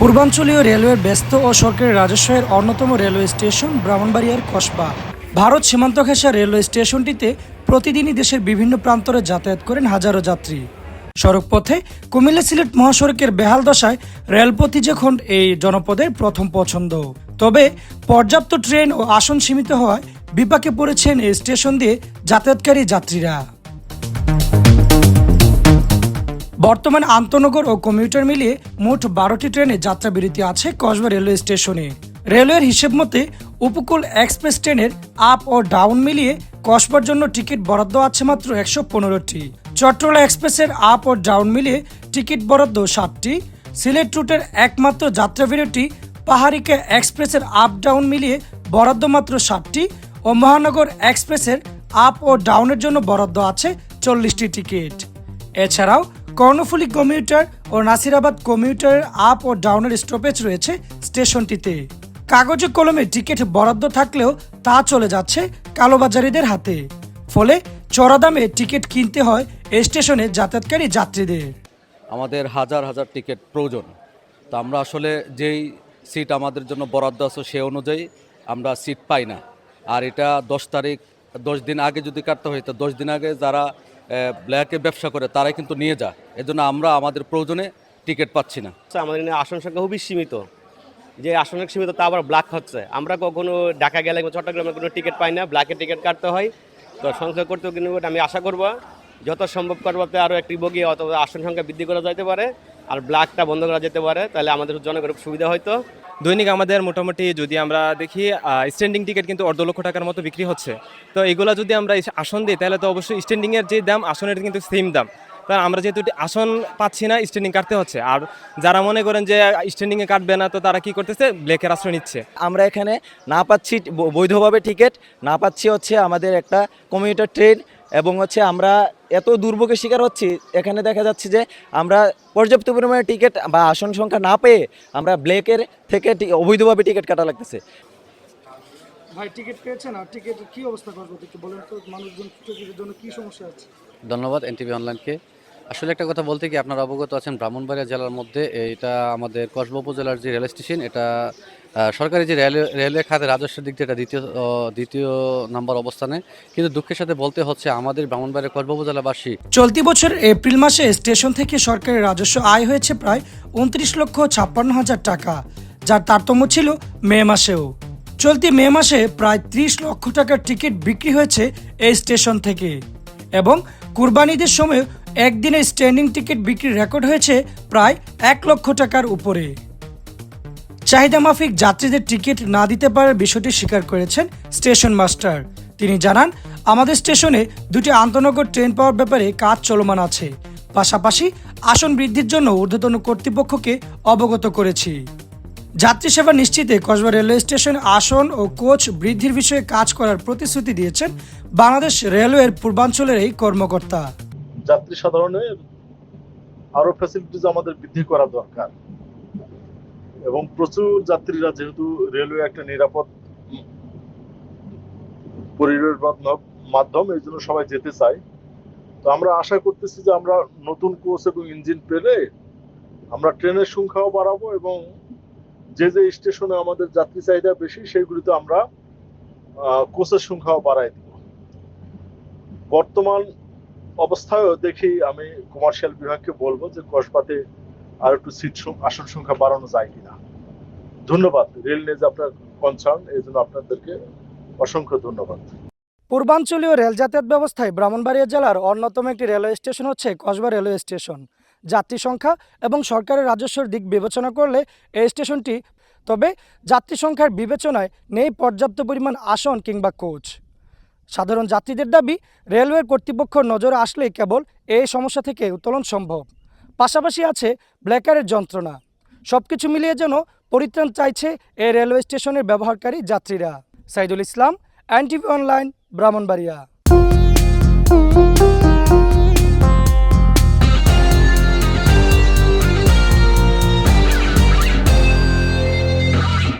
পূর্বাঞ্চলীয় রেলওয়ের ব্যস্ত ও সরকারি রাজস্বের অন্যতম রেলওয়ে স্টেশন ব্রাহ্মণবাড়িয়ার কসবা। ভারত সীমান্ত ঘেঁষা রেলওয়ে স্টেশনটিতে প্রতিদিনই দেশের বিভিন্ন প্রান্তরে যাতায়াত করেন হাজারো যাত্রী। সড়কপথে কুমিল্লা সিলেট মহাসড়কের বেহাল দশায় রেলপথই যখন এই জনপদের প্রথম পছন্দ। তবে পর্যাপ্ত ট্রেন ও আসন সীমিত হওয়ায় বিপাকে পড়েছেন এই স্টেশন দিয়ে যাতায়াতকারী যাত্রীরা। বর্তমান আন্তনগর ও কমিউটার মিলিয়ে মোট 12টি ট্রেনে যাত্রাবিরতি আছে কসবা রেলওয়ে স্টেশনে। রেলওয়ের হিসেব মতে উপকূল এক্সপ্রেস ট্রেনের আপ ও ডাউন মিলিয়ে কসবার জন্য টিকিট বরাদ্দ আছে মাত্র 115টি। চট্টলা এক্সপ্রেসের আপ ও ডাউন মিলিয়ে টিকিট বরাদ্দ 7টি। সিলেট রুটের একমাত্র যাত্রাবিরতি পাহাড়িকা এক্সপ্রেসের আপ ডাউন মিলিয়ে বরাদ্দ মাত্র 7টি ও মহানগর এক্সপ্রেসের আপ ও ডাউনের জন্য বরাদ্দ আছে 40টি টিকিট। এছাড়াও কর্ণফুলী কমিউটার ও নাসিরাবাদ কমিউটারের আপ ও ডাউনের স্টপেজ রয়েছে স্টেশনটিতে। কাগজে কলমে টিকিট বরাদ্দ থাকলেও তা চলে যাচ্ছে কালোবাজারিদের হাতে, ফলে চড়া দামে টিকিট কিনতে হয় এই স্টেশনে যাতায়াতকারী যাত্রীদের। আমাদের হাজার হাজার টিকিট প্রয়োজন, তো আমরা আসলে যেই সিট আমাদের জন্য বরাদ্দ আছে সে অনুযায়ী আমরা সিট পাই না। আর এটা 10 তারিখ 10 দিন আগে যদি কাটতে হয়, তো 10 দিন আগে যারা ব্ল্যাকে ব্যবসা করে তারাই কিন্তু নিয়ে যায়। এজন্য আমরা আমাদের প্রয়োজনে টিকিট পাচ্ছি না। আমাদের আসন সংখ্যা খুবই সীমিত, যে আসনের সীমিত তা আবার ব্ল্যাক হচ্ছে। আমরা কখনো ঢাকা গেলে চট্টগ্রামে কোনো টিকিট পাই না, ব্ল্যাকে টিকিট কাটতে হয়। তো সংখ্যা করতে কিন্তু আমি আশা করব যত সম্ভব করবাতে আরও একটি বগি অথবা আসন সংখ্যা বৃদ্ধি করা যেতে পারে আর ব্ল্যাকটা বন্ধ করা যেতে পারে, তাহলে আমাদের জনগণের সুবিধা হয়তো। দৈনিক আমাদের মোটামুটি যদি আমরা দেখি স্ট্যান্ডিং টিকিট কিন্তু 1.5 লক্ষ টাকার মতো বিক্রি হচ্ছে। তো এগুলো যদি আমরা আসন দিই তাহলে তো অবশ্যই স্ট্যান্ডিংয়ের যে দাম আসনের কিন্তু সেম দাম। কারণ আমরা যেহেতু আসন পাচ্ছি না, স্ট্যান্ডিং কাটতে হচ্ছে। আর যারা মনে করেন যে স্ট্যান্ডিংয়ে কাটবে না, তো তারা কি করতেছে, ব্ল্যাকের আশ্রয় নিচ্ছে। আমরা এখানে না পাচ্ছি বৈধভাবে টিকিট, না পাচ্ছি হচ্ছে আমাদের একটা কমিউটার ট্রেন, এবং হচ্ছে আমরা এত দুর্ভোগের শিকার হচ্ছি। এখানে দেখা যাচ্ছে যে আমরা পর্যাপ্ত পরিমাণে টিকিট বা আসন সংখ্যা না পেয়ে আমরা ব্ল্যাকের থেকে অবৈধভাবে টিকিট কাটা লাগতেছে। ভাই টিকিট পেয়েছেন, আর টিকিটের কি অবস্থা করবো একটু বলেন তো, মানুষজন টিকিটের জন্য কি সমস্যা আছে? ধন্যবাদ এনটিভি অনলাইনকে। আসলে একটা কথা বলতে কি, আপনারা অবগত আছেন ব্রাহ্মণবাড়িয়া জেলার মধ্যে এটা আমাদের কসবা উপজেলার যে রেল স্টেশন, এটা সরকারি যে রেলওয়ে খাতে রাজস্বের দিক দিয়ে এটা দ্বিতীয় নাম্বার অবস্থানে। কিন্তু দুঃখের সাথে বলতে হচ্ছে আমাদের ব্রাহ্মণবাড়িয়া কসবা উপজেলাবাসী চলতি বছর এপ্রিল মাসে স্টেশন থেকে সরকারি রাজস্ব আয় হয়েছে প্রায় 29,56,000 টাকা, যার তারতম্য ছিল মে মাসেও। চলতি মে মাসে প্রায় 30 লক্ষ টাকার টিকিট বিক্রি হয়েছে এই স্টেশন থেকে, এবং কুরবানিদের সময় একদিনে স্ট্যান্ডিং টিকিট বিক্রির রেকর্ড হয়েছে প্রায় 1 লক্ষ টাকার উপরে। চাহিদা মাফিক যাত্রীদের টিকিট না দিতে পারার বিষয়টি স্বীকার করেছেন স্টেশন মাস্টার। তিনি জানান, আমাদের স্টেশনে 2টি আন্তনগর ট্রেন পাওয়ার ব্যাপারে কাজ চলমান আছে, পাশাপাশি আসন বৃদ্ধির জন্য ঊর্ধ্বতন কর্তৃপক্ষকে অবগত করেছি। যাত্রী সেবা নিশ্চিতে কসবা রেলওয়ে স্টেশন আসন ও কোচ বৃদ্ধির বিষয়ে কাজ করার প্রতিশ্রুতি দিয়েছেন বাংলাদেশ রেলওয়ের পূর্বাঞ্চলের এই কর্মকর্তা। যাত্রী সাধারণের আরো ফ্যাসিলিটিস আমাদের বৃদ্ধি করা দরকার, এবং প্রচুর যাত্রীরা, যেহেতু রেলওয়ে একটা নিরাপদ পরিবেশ মাধ্যম, এই জন্য সবাই যেতে চায়। তো আমরা আশা করতেছি যে আমরা নতুন কোচ এবং ইঞ্জিন পেলে আমরা ট্রেনের সংখ্যাও বাড়াবো, এবং যে যে স্টেশনে আমাদের যাত্রী চাহিদা বেশি সেইগুলিতে আমরা কোচের সংখ্যাও বাড়াই দিব। বর্তমান অবস্থায়ও দেখি আমি কমার্শিয়াল বিভাগকে বলবো যে কসবাতে আর একটু আসন সংখ্যা বাড়ানো যায় কিনা। ধন্যবাদ রেল নিয়ে যে আপনার কনসার্ন, এই জন্য আপনাদেরকে অসংখ্য ধন্যবাদ। পূর্বাঞ্চলীয় রেল যাতায়াত ব্যবস্থায় ব্রাহ্মণবাড়িয়া জেলার অন্যতম একটি রেলওয়ে স্টেশন হচ্ছে কসবা রেলওয়ে স্টেশন। যাত্রী সংখ্যা এবং সরকারের রাজস্বের দিক বিবেচনা করলে এই স্টেশনটি, তবে যাত্রী সংখ্যার বিবেচনায় নেই পর্যাপ্ত পরিমাণ আসন কিংবা কোচ। সাধারণ যাত্রীদের দাবি, রেলওয়ের কর্তৃপক্ষ নজরে আসলেই কেবল এই সমস্যা থেকে উত্তোলন সম্ভব। পাশাপাশি আছে ব্ল্যাকারের যন্ত্রণা। সবকিছু মিলিয়ে যেন পরিত্রাণ চাইছে এই রেলওয়ে স্টেশনের ব্যবহারকারী যাত্রীরা। Saidul Islam, NTV online, Brahmanbaria.